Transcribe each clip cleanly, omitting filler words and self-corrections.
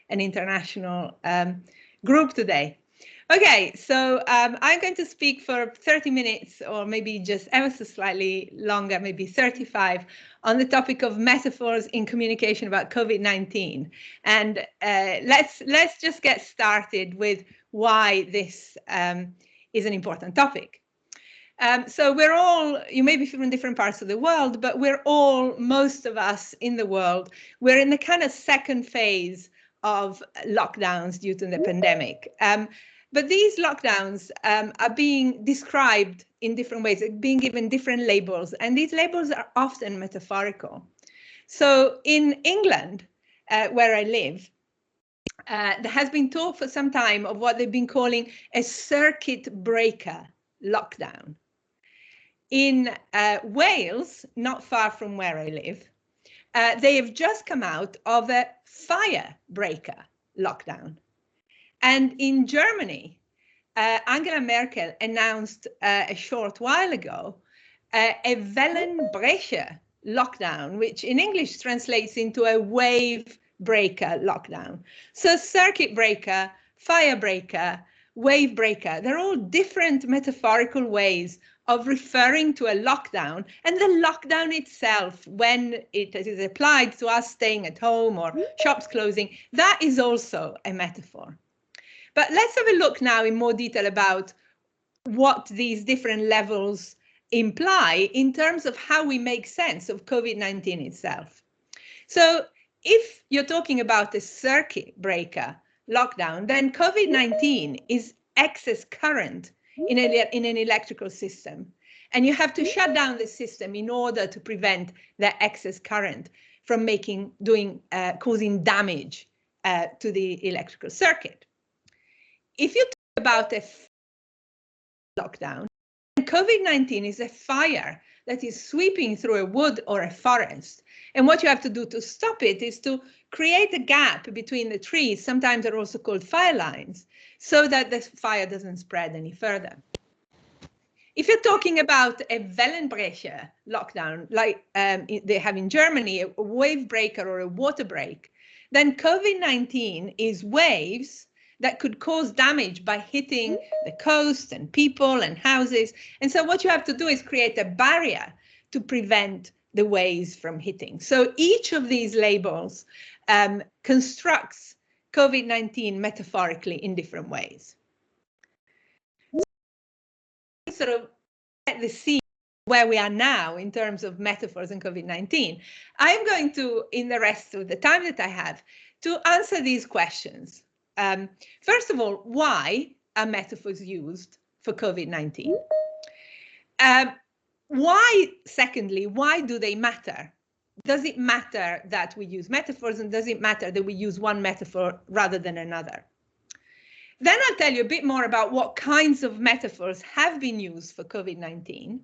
an international group today. Okay, so I'm going to speak for 30 minutes or maybe just ever so slightly longer, maybe 35, on the topic of metaphors in communication about COVID-19. And let's just get started with why this is an important topic. So we're all, you may be from different parts of the world, but we're all, most of us in the world, we're in the kind of second phase of lockdowns due to the pandemic. But these lockdowns are being described in different ways, being given different labels, and these labels are often metaphorical. So in England, where I live, there has been talk for some time of what they've been calling a circuit breaker lockdown. In Wales, not far from where I live, they have just come out of a fire breaker lockdown. And in Germany, Angela Merkel announced a short while ago a Wellenbrecher lockdown, which in English translates into a wave breaker lockdown. So circuit breaker, fire breaker, wave breaker, they're all different metaphorical ways of referring to a lockdown, and the lockdown itself, when it is applied to us staying at home or shops closing, that is also a metaphor. But let's have a look now in more detail about what these different levels imply in terms of how we make sense of COVID-19 itself. So if you're talking about a circuit breaker lockdown, then COVID-19 is excess current in an electrical system. And you have to shut down the system in order to prevent that excess current from causing damage to the electrical circuit. If you talk about a lockdown, COVID-19 is a fire that is sweeping through a wood or a forest. And what you have to do to stop it is to create a gap between the trees, sometimes they're also called fire lines, so that the fire doesn't spread any further. If you're talking about a Wellenbrecher lockdown, like they have in Germany, a wave breaker or a water break, then COVID-19 is waves that could cause damage by hitting the coast and people and houses. And so what you have to do is create a barrier to prevent the waves from hitting. So each of these labels constructs COVID-19 metaphorically in different ways. Sort of set the scene where we are now in terms of metaphors and COVID-19. I'm going to, in the rest of the time that I have, to answer these questions. First of all, why are metaphors used for COVID-19? Secondly, why do they matter? Does it matter that we use metaphors, and does it matter that we use one metaphor rather than another? Then I'll tell you a bit more about what kinds of metaphors have been used for COVID-19.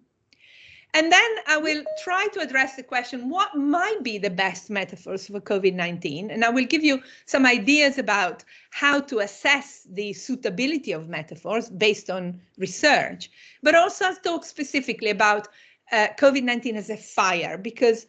And then I will try to address the question, what might be the best metaphors for COVID-19? And I will give you some ideas about how to assess the suitability of metaphors based on research, but also I'll talk specifically about COVID-19 as a fire, because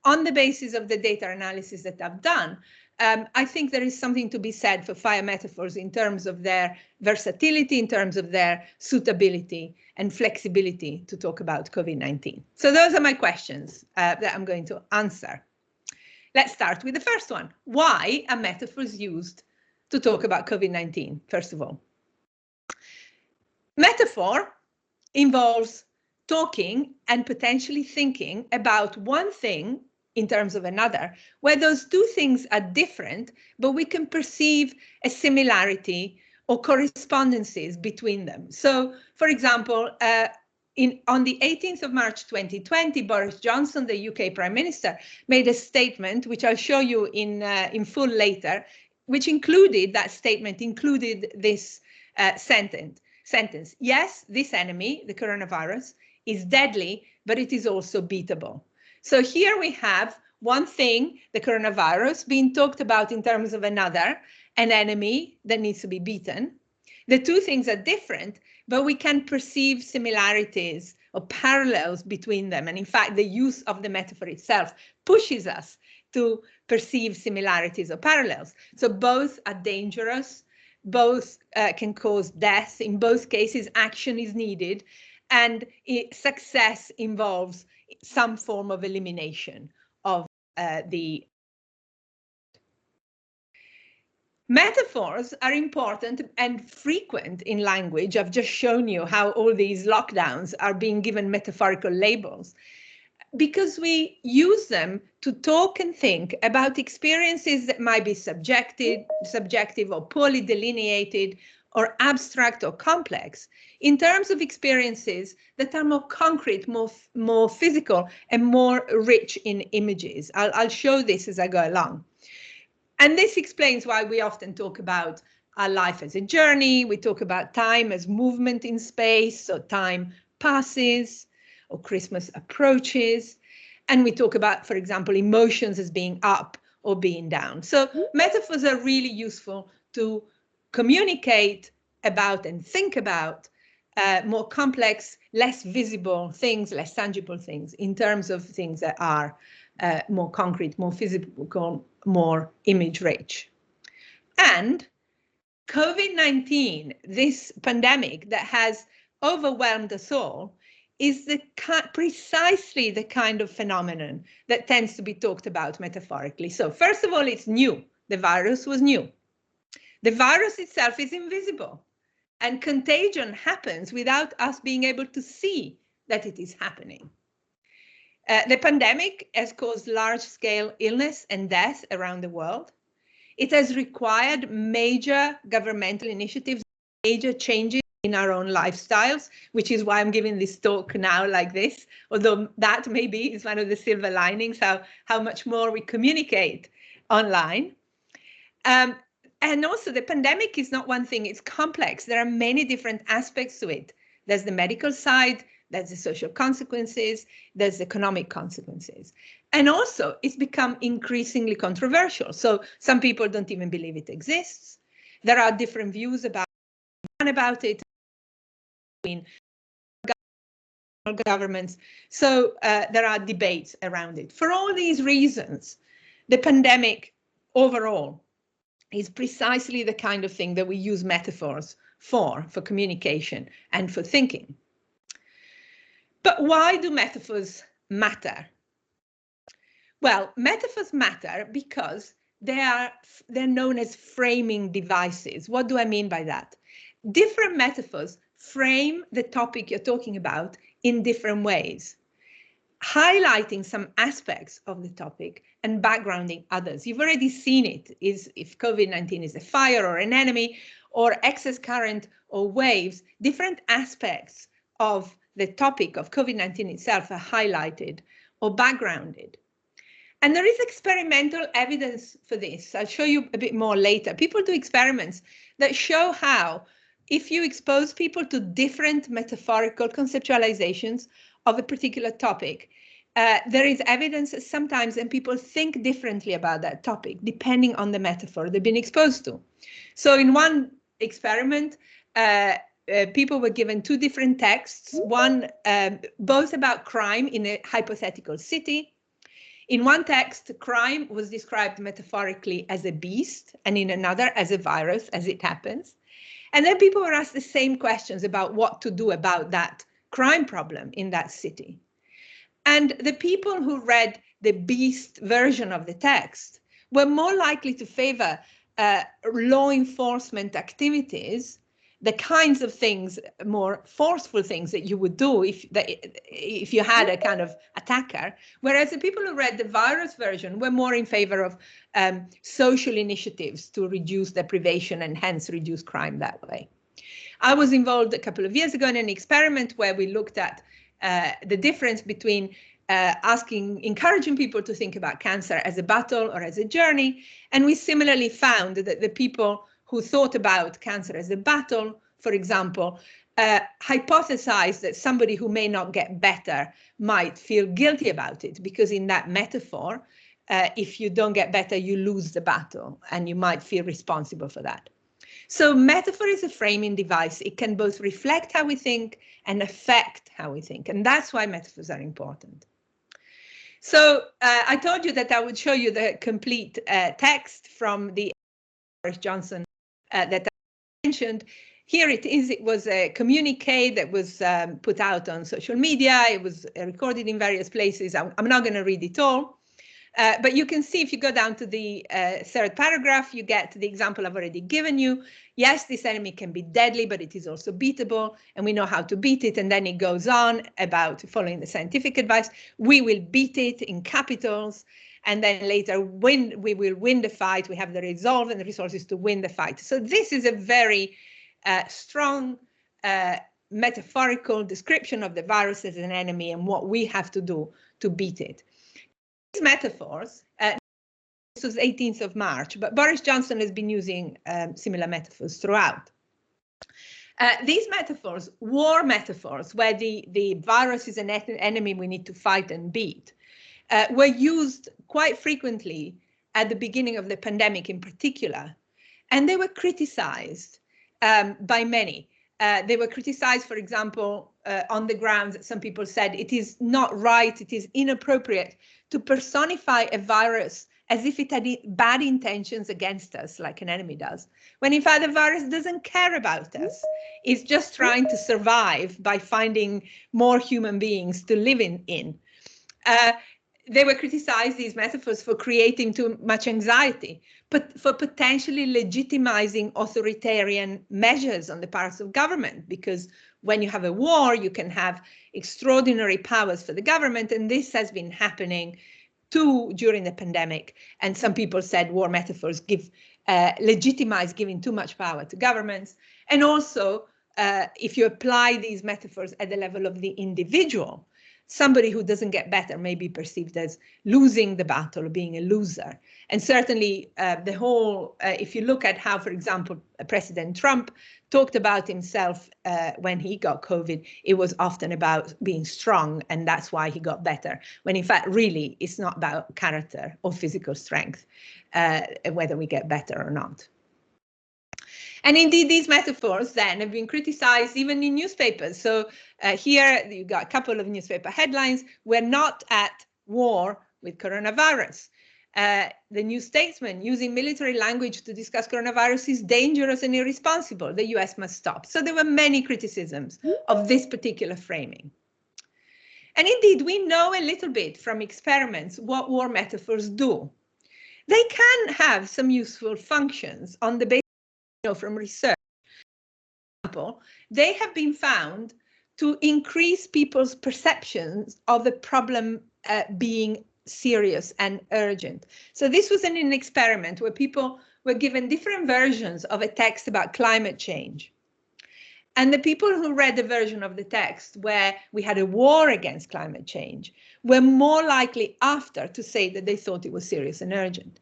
on the basis of the data analysis that I've done, I think there is something to be said for fire metaphors in terms of their versatility, in terms of their suitability and flexibility to talk about COVID-19. So those are my questions that I'm going to answer. Let's start with the first one. Why are metaphors used to talk about COVID-19, first of all? Metaphor involves talking and potentially thinking about one thing in terms of another, where those two things are different, but we can perceive a similarity or correspondences between them. So, for example, on the 18th of March 2020, Boris Johnson, the UK Prime Minister, made a statement, which I'll show you in full later, which included, that statement included this sentence. Yes, this enemy, the coronavirus, is deadly, but it is also beatable. So here we have one thing, the coronavirus, being talked about in terms of another, an enemy that needs to be beaten. The two things are different, but we can perceive similarities or parallels between them. And in fact, the use of the metaphor itself pushes us to perceived similarities or parallels. So both are dangerous, both can cause death. In both cases, action is needed, and success involves some form of elimination of the. Metaphors are important and frequent in language. I've just shown you how all these lockdowns are being given metaphorical labels, because we use them to talk and think about experiences that might be subjective or poorly delineated or abstract or complex, in terms of experiences that are more concrete, more physical, and more rich in images. I'll show this as I go along. And this explains why we often talk about our life as a journey. We talk about time as movement in space, so time passes, or Christmas approaches. And we talk about, for example, emotions as being up or being down. So metaphors are really useful to communicate about and think about more complex, less visible things, less tangible things, in terms of things that are more concrete, more physical, more image rich. And COVID-19, this pandemic that has overwhelmed us all, is precisely the kind of phenomenon that tends to be talked about metaphorically. So first of all, it's new. The virus was new. The virus itself is invisible, and contagion happens without us being able to see that it is happening. The pandemic has caused large-scale illness and death around the world. It has required major governmental initiatives, major changes in our own lifestyles, which is why I'm giving this talk now like this, although that maybe is one of the silver linings, how much more we communicate online. And also the pandemic is not one thing, it's complex. There are many different aspects to it. There's the medical side, there's the social consequences, there's economic consequences. And also it's become increasingly controversial. So some people don't even believe it exists. There are different views about it between governments. So there are debates around it. For all these reasons, the pandemic overall is precisely the kind of thing that we use metaphors for communication and for thinking. But why do metaphors matter? Well, metaphors matter because they're known as framing devices. What do I mean by that? Different metaphors frame the topic you're talking about in different ways, highlighting some aspects of the topic and backgrounding others. You've already seen it, if COVID-19 is a fire or an enemy or excess current or waves, different aspects of the topic of COVID-19 itself are highlighted or backgrounded. And there is experimental evidence for this. I'll show you a bit more later. People do experiments that show how, if you expose people to different metaphorical conceptualizations of a particular topic, there is evidence that sometimes and people think differently about that topic, depending on the metaphor they've been exposed to. So in one experiment, people were given two different texts, one both about crime in a hypothetical city. In one text, crime was described metaphorically as a beast, and in another as a virus, as it happens. And then people were asked the same questions about what to do about that crime problem in that city. And the people who read the beast version of the text were more likely to favor law enforcement activities, the kinds of things, more forceful things that you would do if you had a kind of attacker, whereas the people who read the virus version were more in favor of social initiatives to reduce deprivation and hence reduce crime that way. I was involved a couple of years ago in an experiment where we looked at the difference between encouraging people to think about cancer as a battle or as a journey. And we similarly found that the people who thought about cancer as a battle, for example, hypothesized that somebody who may not get better might feel guilty about it, because in that metaphor, if you don't get better, you lose the battle and you might feel responsible for that. So metaphor is a framing device. It can both reflect how we think and affect how we think. And that's why metaphors are important. So I told you that I would show you the complete text from the Boris Johnson that I mentioned. Here it is. It was a communique that was put out on social media. It was recorded in various places. I'm not going to read it all. But you can see if you go down to the third paragraph, you get the example I've already given you. Yes, this enemy can be deadly, but it is also beatable, and we know how to beat it. And then it goes on about following the scientific advice. We will beat it in capitals, and then later we will win the fight. We have the resolve and the resources to win the fight. So this is a very strong metaphorical description of the virus as an enemy and what we have to do to beat it. These metaphors, this was 18th of March, but Boris Johnson has been using similar metaphors throughout. These metaphors, war metaphors, where the virus is an enemy we need to fight and beat, were used quite frequently at the beginning of the pandemic in particular, and they were criticized by many. They were criticized, for example, on the grounds that some people said it is not right, it is inappropriate to personify a virus as if it had bad intentions against us, like an enemy does, when in fact the virus doesn't care about us. It's just trying to survive by finding more human beings to live in. They were criticized, these metaphors, for creating too much anxiety, but for potentially legitimizing authoritarian measures on the parts of government, because when you have a war, you can have extraordinary powers for the government, and this has been happening too during the pandemic. And some people said war metaphors legitimize giving too much power to governments. And also, if you apply these metaphors at the level of the individual, somebody who doesn't get better may be perceived as losing the battle, being a loser. And certainly the whole, if you look at how, for example, President Trump talked about himself when he got COVID, it was often about being strong, and that's why he got better, when in fact, really, it's not about character or physical strength, whether we get better or not. And indeed, these metaphors then have been criticized even in newspapers. So here you got a couple of newspaper headlines. We're not at war with coronavirus. The New Statesman, using military language to discuss coronavirus is dangerous and irresponsible. The US must stop. So there were many criticisms of this particular framing. And indeed, we know a little bit from experiments what war metaphors do. They can have some useful functions on the basis from research. For example, they have been found to increase people's perceptions of the problem being serious and urgent. So this was an experiment where people were given different versions of a text about climate change. And the people who read the version of the text where we had a war against climate change were more likely after to say that they thought it was serious and urgent.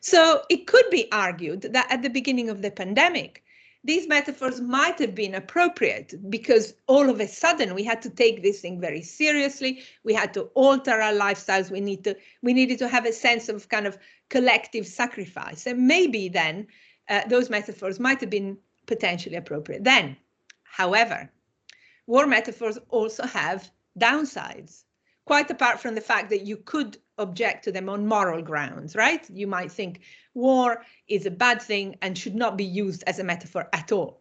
So it could be argued that at the beginning of the pandemic, these metaphors might have been appropriate because all of a sudden we had to take this thing very seriously. We had to alter our lifestyles. We needed to have a sense of kind of collective sacrifice. And maybe then those metaphors might have been potentially appropriate then. However, war metaphors also have downsides, quite apart from the fact that you could object to them on moral grounds, right? You might think war is a bad thing and should not be used as a metaphor at all.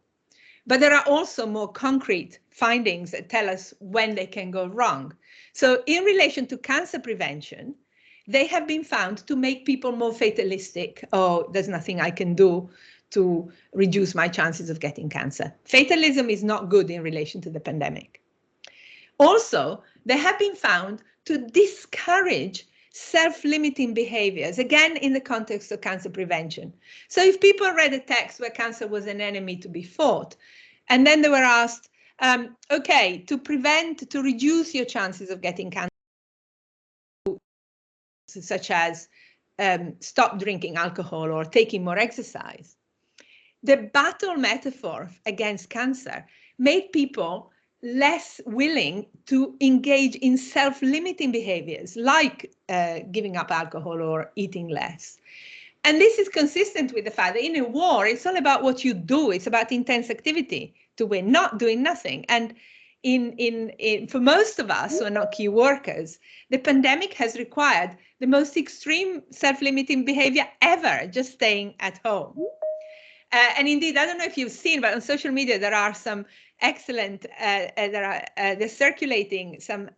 But there are also more concrete findings that tell us when they can go wrong. So in relation to cancer prevention, they have been found to make people more fatalistic. Oh, there's nothing I can do to reduce my chances of getting cancer. Fatalism is not good in relation to the pandemic. Also, they have been found to discourage self-limiting behaviors, again, in the context of cancer prevention. So if people read a text where cancer was an enemy to be fought, and then they were asked, okay, to reduce your chances of getting cancer, such as stop drinking alcohol or taking more exercise, the battle metaphor against cancer made people less willing to engage in self-limiting behaviors like giving up alcohol or eating less. And this is consistent with the fact that in a war, it's all about what you do. It's about intense activity to win, not doing nothing. And for most of us who are not key workers, the pandemic has required the most extreme self-limiting behavior ever, just staying at home. And indeed, I don't know if you've seen, but on social media, there are some excellent, they're circulating some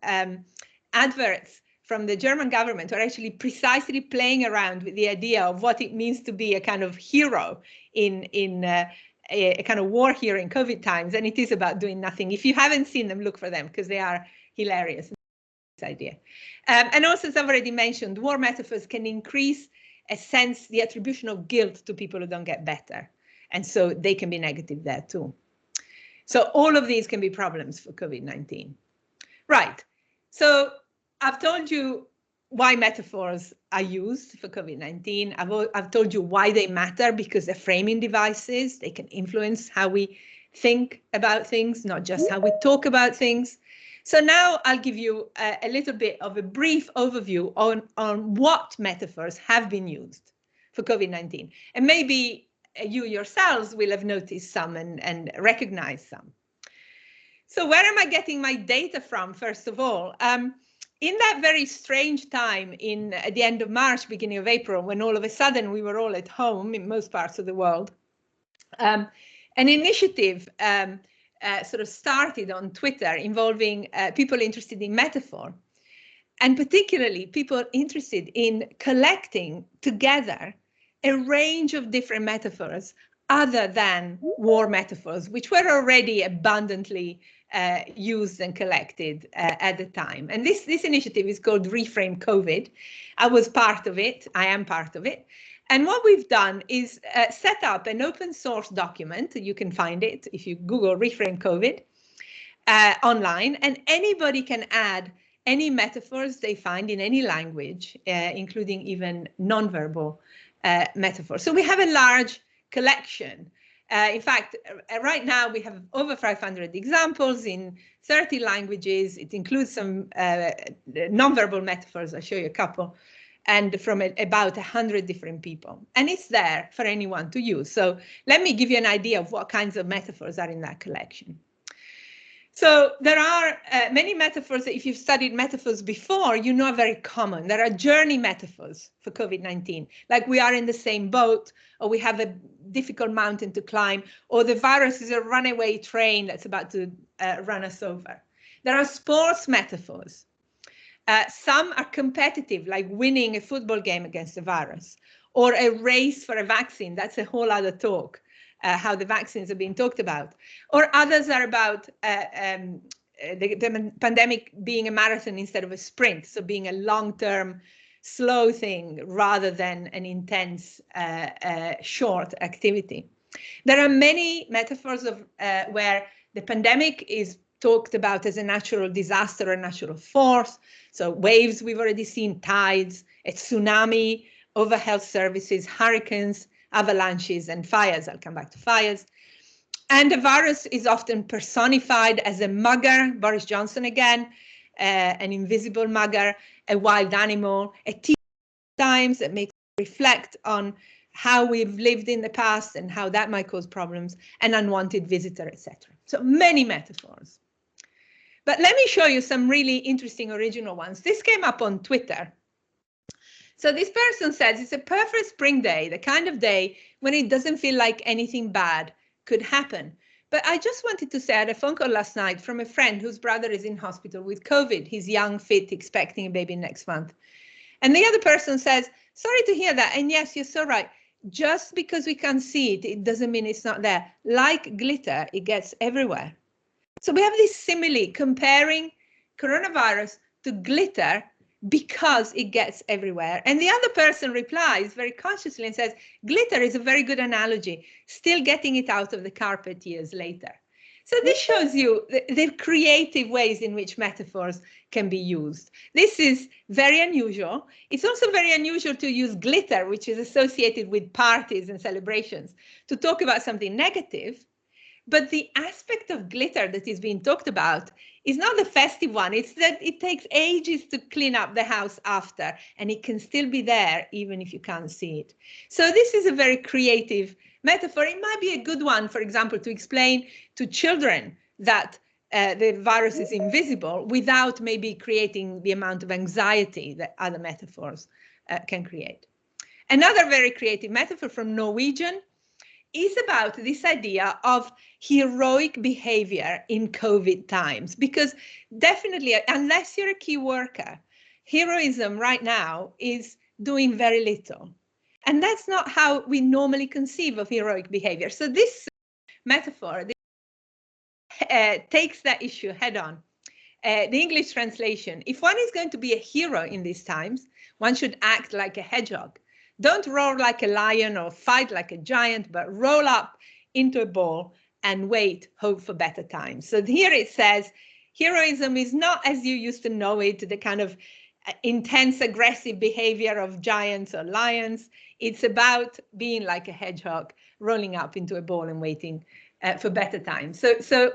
adverts from the German government, who are actually precisely playing around with the idea of what it means to be a kind of hero in a kind of war hero in COVID times. And it is about doing nothing. If you haven't seen them, look for them, because they are hilarious. This idea. And also, as I've already mentioned, war metaphors can increase a sense, the attribution of guilt to people who don't get better. And so they can be negative there too. So all of these can be problems for COVID-19. Right. So I've told you why metaphors are used for COVID-19. I've told you why they matter, because they're framing devices. They can influence how we think about things, not just how we talk about things. So now I'll give you a little bit of a brief overview on what metaphors have been used for COVID-19. And maybe you yourselves will have noticed some and recognized some. So where am I getting my data from, first of all? In that very strange time at the end of March, beginning of April, when all of a sudden we were all at home in most parts of the world, an initiative sort of started on Twitter involving people interested in metaphor, and particularly people interested in collecting together a range of different metaphors other than war metaphors, which were already abundantly used and collected at the time. And this initiative is called Reframe Covid. I was part of it. I am part of it. And what we've done is set up an open source document. You can find it if you Google Reframe Covid online, and anybody can add any metaphors they find in any language, including even nonverbal metaphors. So we have a large collection. In fact, right now we have over 500 examples in 30 languages. It includes some nonverbal metaphors. I'll show you a couple. And from about 100 different people. And it's there for anyone to use. So let me give you an idea of what kinds of metaphors are in that collection. So there are many metaphors that if you've studied metaphors before, you know are very common. There are journey metaphors for COVID-19, like we are in the same boat, or we have a difficult mountain to climb, or the virus is a runaway train that's about to run us over. There are sports metaphors. Some are competitive, like winning a football game against the virus, or a race for a vaccine. That's a whole other talk, how the vaccines are being talked about. Or others are about the pandemic being a marathon instead of a sprint, so being a long-term, slow thing rather than an intense, short activity. There are many metaphors of where the pandemic is talked about as a natural disaster or a natural force. So waves we've already seen, tides, a tsunami, over health services, hurricanes, avalanches, and fires. I'll come back to fires. And the virus is often personified as a mugger, Boris Johnson again, an invisible mugger, a wild animal, a times that makes us reflect on how we've lived in the past and how that might cause problems, an unwanted visitor, etc. So many metaphors. But let me show you some really interesting original ones. This came up on Twitter. So this person says it's a perfect spring day, the kind of day when it doesn't feel like anything bad could happen. But I just wanted to say I had a phone call last night from a friend whose brother is in hospital with COVID. He's young, fit, expecting a baby next month. And the other person says, sorry to hear that. And yes, you're so right. Just because we can't see it, it doesn't mean it's not there. Like glitter, it gets everywhere. So we have this simile comparing coronavirus to glitter because it gets everywhere. And the other person replies very consciously and says, glitter is a very good analogy, still getting it out of the carpet years later. So this shows you the creative ways in which metaphors can be used. This is very unusual. It's also very unusual to use glitter, which is associated with parties and celebrations, to talk about something negative. But the aspect of glitter that is being talked about is not the festive one. It's that it takes ages to clean up the house after, and it can still be there even if you can't see it. So this is a very creative metaphor. It might be a good one, for example, to explain to children that the virus is invisible without maybe creating the amount of anxiety that other metaphors can create. Another very creative metaphor from Norwegian is about this idea of heroic behavior in COVID times, because definitely, unless you're a key worker, heroism right now is doing very little. And that's not how we normally conceive of heroic behavior. So this metaphor takes that issue head on. The English translation: if one is going to be a hero in these times, one should act like a hedgehog. Don't roar like a lion or fight like a giant, but roll up into a ball and wait, hope for better times. So here it says, heroism is not as you used to know it, the kind of intense, aggressive behavior of giants or lions. It's about being like a hedgehog, rolling up into a ball and waiting for better times. So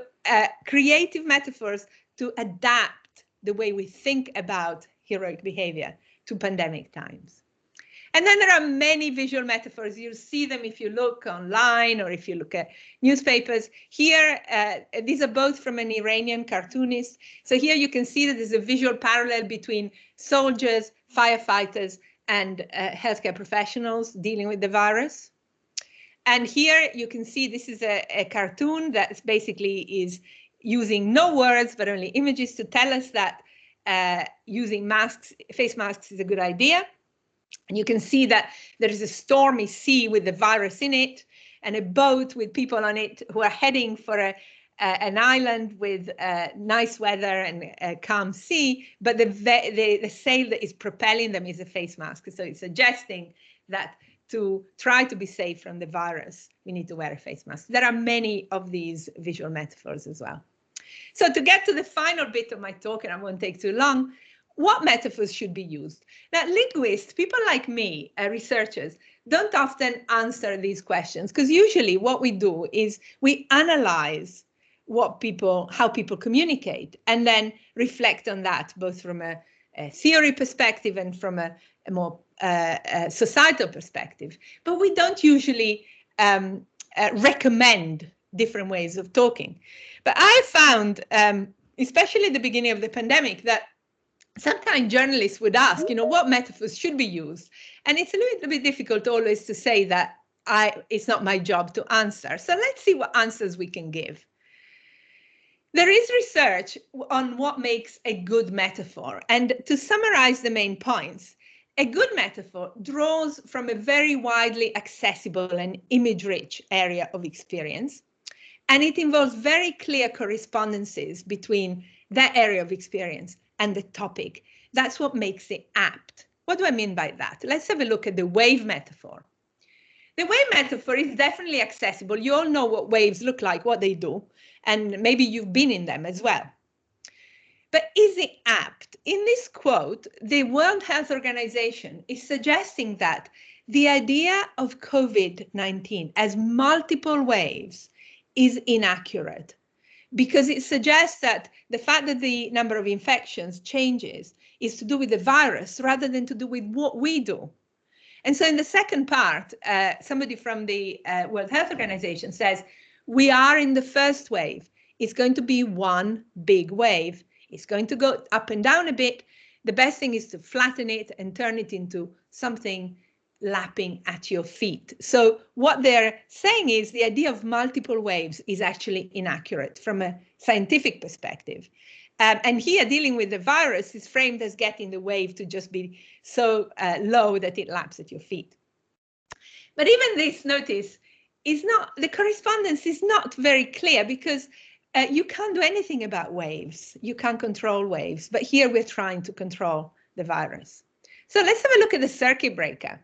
creative metaphors to adapt the way we think about heroic behavior to pandemic times. And then there are many visual metaphors. You'll see them if you look online or if you look at newspapers. Here, these are both from an Iranian cartoonist. So here you can see that there's a visual parallel between soldiers, firefighters, and healthcare professionals dealing with the virus. And here you can see this is a cartoon that basically is using no words, but only images to tell us that using masks, face masks, is a good idea. And you can see that there is a stormy sea with the virus in it and a boat with people on it who are heading for an island with nice weather and a calm sea, but the sail that is propelling them is a face mask. So it's suggesting that to try to be safe from the virus, we need to wear a face mask. There are many of these visual metaphors as well. So to get to the final bit of my talk, and I won't take too long, what metaphors should be used? Now, linguists, people like me, researchers, don't often answer these questions, because usually what we do is we analyze how people communicate and then reflect on that, both from a theory perspective and from a more societal perspective. But we don't usually recommend different ways of talking. But I found, especially at the beginning of the pandemic, that sometimes journalists would ask, what metaphors should be used? And it's a little bit difficult always to say that it's not my job to answer. So let's see what answers we can give. There is research on what makes a good metaphor. And to summarize the main points, a good metaphor draws from a very widely accessible and image-rich area of experience. And it involves very clear correspondences between that area of experience and the topic. That's what makes it apt. What do I mean by that? Let's have a look at the wave metaphor. The wave metaphor is definitely accessible. You all know what waves look like, what they do, and maybe you've been in them as well. But is it apt? In this quote, the World Health Organization is suggesting that the idea of COVID-19 as multiple waves is inaccurate, because it suggests that the fact that the number of infections changes is to do with the virus rather than to do with what we do. And so in the second part, somebody from the World Health Organization says, we are in the first wave. It's going to be one big wave. It's going to go up and down a bit. The best thing is to flatten it and turn it into something lapping at your feet. So what they're saying is the idea of multiple waves is actually inaccurate from a scientific perspective. And here, dealing with the virus is framed as getting the wave to just be so low that it laps at your feet. But even this, notice, is not, the correspondence is not very clear, because you can't do anything about waves. You can't control waves, but here we're trying to control the virus. So let's have a look at the circuit breaker.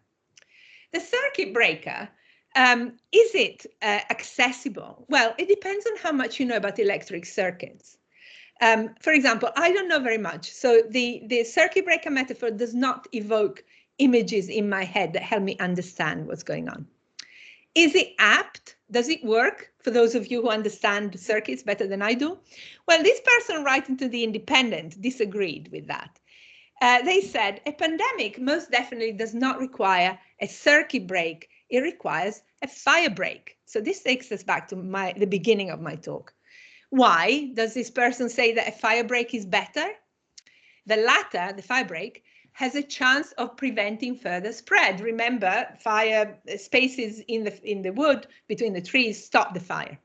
The circuit breaker, is it accessible? Well, it depends on how much you know about electric circuits. For example, I don't know very much. So the circuit breaker metaphor does not evoke images in my head that help me understand what's going on. Is it apt? Does it work for those of you who understand circuits better than I do? Well, this person writing to The Independent disagreed with that. They said a pandemic most definitely does not require a circuit break. It requires a fire break. So this takes us back to the beginning of my talk. Why does this person say that a fire break is better? The latter, the fire break, has a chance of preventing further spread. Remember, fire spaces in the wood between the trees stop the fire.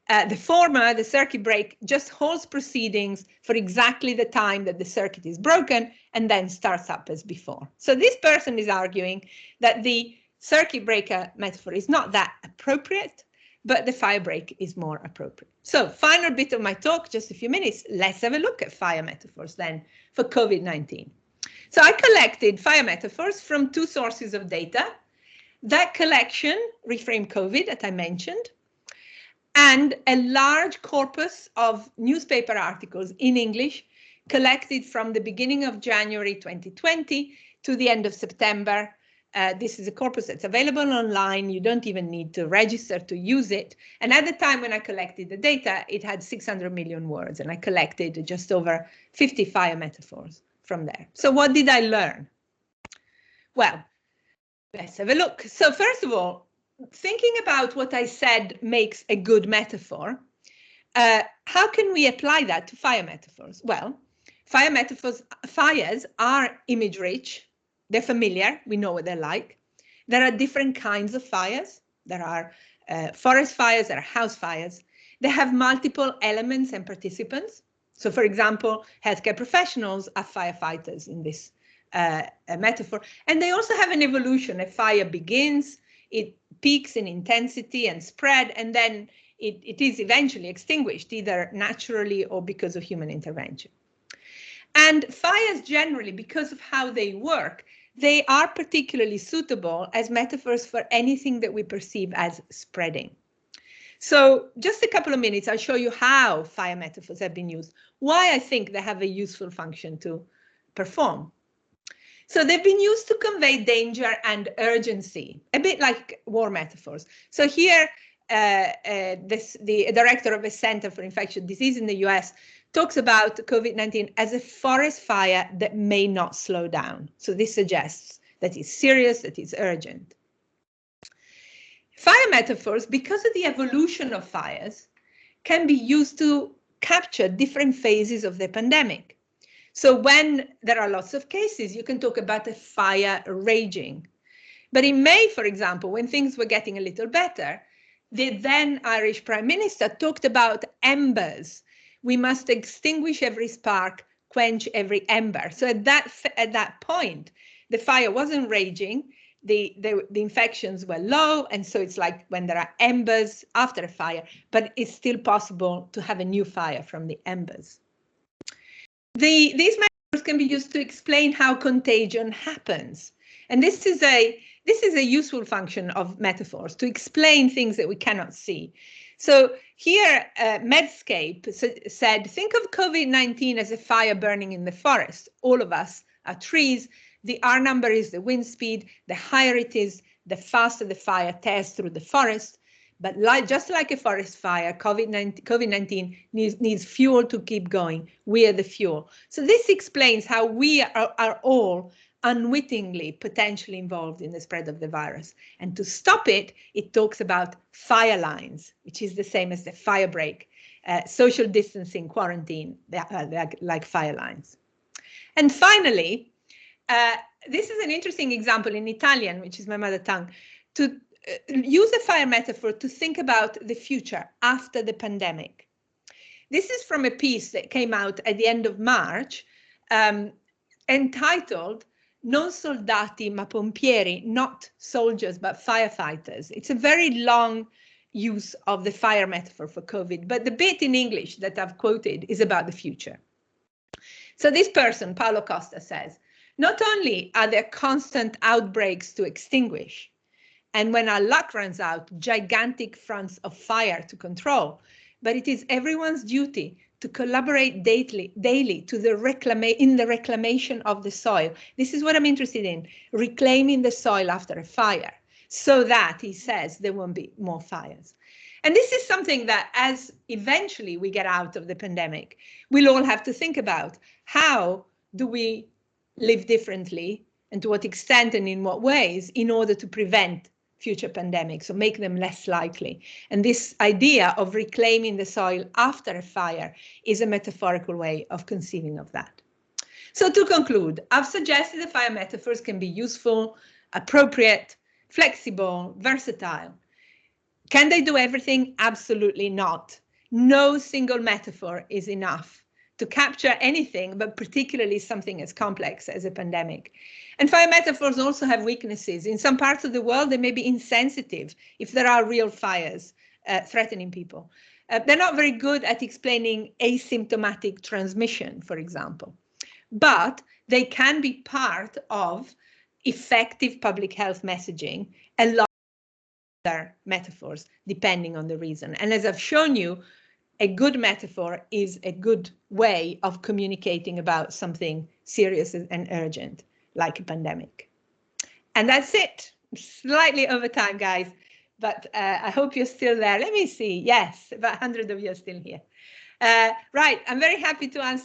The former, the circuit break, just holds proceedings for exactly the time that the circuit is broken and then starts up as before. So this person is arguing that the circuit breaker metaphor is not that appropriate, but the fire break is more appropriate. So final bit of my talk, just a few minutes, let's have a look at fire metaphors then for COVID-19. So I collected fire metaphors from two sources of data. That collection, Reframing COVID, that I mentioned, and a large corpus of newspaper articles in English collected from the beginning of January 2020 to the end of September. This is a corpus that's available online. You don't even need to register to use it. And at the time when I collected the data, it had 600 million words, and I collected just over 50 fire metaphors from there. So what did I learn? Well, let's have a look. So first of all, thinking about what I said makes a good metaphor, how can we apply that to fire metaphors? Well, fires are image rich. They're familiar. We know what they're like. There are different kinds of fires. There are forest fires, there are house fires. They have multiple elements and participants. So for example, healthcare professionals are firefighters in this metaphor. And they also have an evolution. A fire begins, it peaks in intensity and spread, and then it is eventually extinguished, either naturally or because of human intervention. And fires generally, because of how they work, they are particularly suitable as metaphors for anything that we perceive as spreading. So just a couple of minutes, I'll show you how fire metaphors have been used, why I think they have a useful function to perform. So they've been used to convey danger and urgency, a bit like war metaphors. So here, the director of a Center for Infectious Disease in the US talks about COVID-19 as a forest fire that may not slow down. So this suggests that it's serious, that it's urgent. Fire metaphors, because of the evolution of fires, can be used to capture different phases of the pandemic. So when there are lots of cases, you can talk about a fire raging. But in May, for example, when things were getting a little better, the then Irish Prime Minister talked about embers. We must extinguish every spark, quench every ember. So at that point, the fire wasn't raging, the infections were low, and so it's like when there are embers after a fire, but it's still possible to have a new fire from the embers. These metaphors can be used to explain how contagion happens. And this is a useful function of metaphors, to explain things that we cannot see. So here, Medscape said, think of COVID-19 as a fire burning in the forest. All of us are trees. The R number is the wind speed. The higher it is, the faster the fire tears through the forest. But just like a forest fire, COVID-19 needs fuel to keep going. We are the fuel. So this explains how we are all unwittingly potentially involved in the spread of the virus. And to stop it, it talks about fire lines, which is the same as the fire break, social distancing, quarantine, like fire lines. And finally, this is an interesting example in Italian, which is my mother tongue, to use a fire metaphor to think about the future after the pandemic. This is from a piece that came out at the end of March, entitled Non soldati ma pompieri, not soldiers but firefighters. It's a very long use of the fire metaphor for COVID, but the bit in English that I've quoted is about the future. So this person, Paolo Costa, says, not only are there constant outbreaks to extinguish, and when our luck runs out, gigantic fronts of fire to control, but it is everyone's duty to collaborate daily in the reclamation of the soil. This is what I'm interested in, reclaiming the soil after a fire, so that, he says, there won't be more fires. And this is something that as eventually we get out of the pandemic, we'll all have to think about. How do we live differently, and to what extent and in what ways, in order to prevent future pandemics, or make them less likely. And this idea of reclaiming the soil after a fire is a metaphorical way of conceiving of that. So to conclude, I've suggested the fire metaphors can be useful, appropriate, flexible, versatile. Can they do everything? Absolutely not. No single metaphor is enough to capture anything, but particularly something as complex as a pandemic. And fire metaphors also have weaknesses. In some parts of the world, they may be insensitive if there are real fires threatening people. They're not very good at explaining asymptomatic transmission, for example. But they can be part of effective public health messaging, a lot of other metaphors, depending on the reason. And as I've shown you, a good metaphor is a good way of communicating about something serious and urgent, like a pandemic. And that's it. Slightly over time, guys, but I hope you're still there. Let me see. Yes, about 100 of you are still here. Right, I'm very happy to answer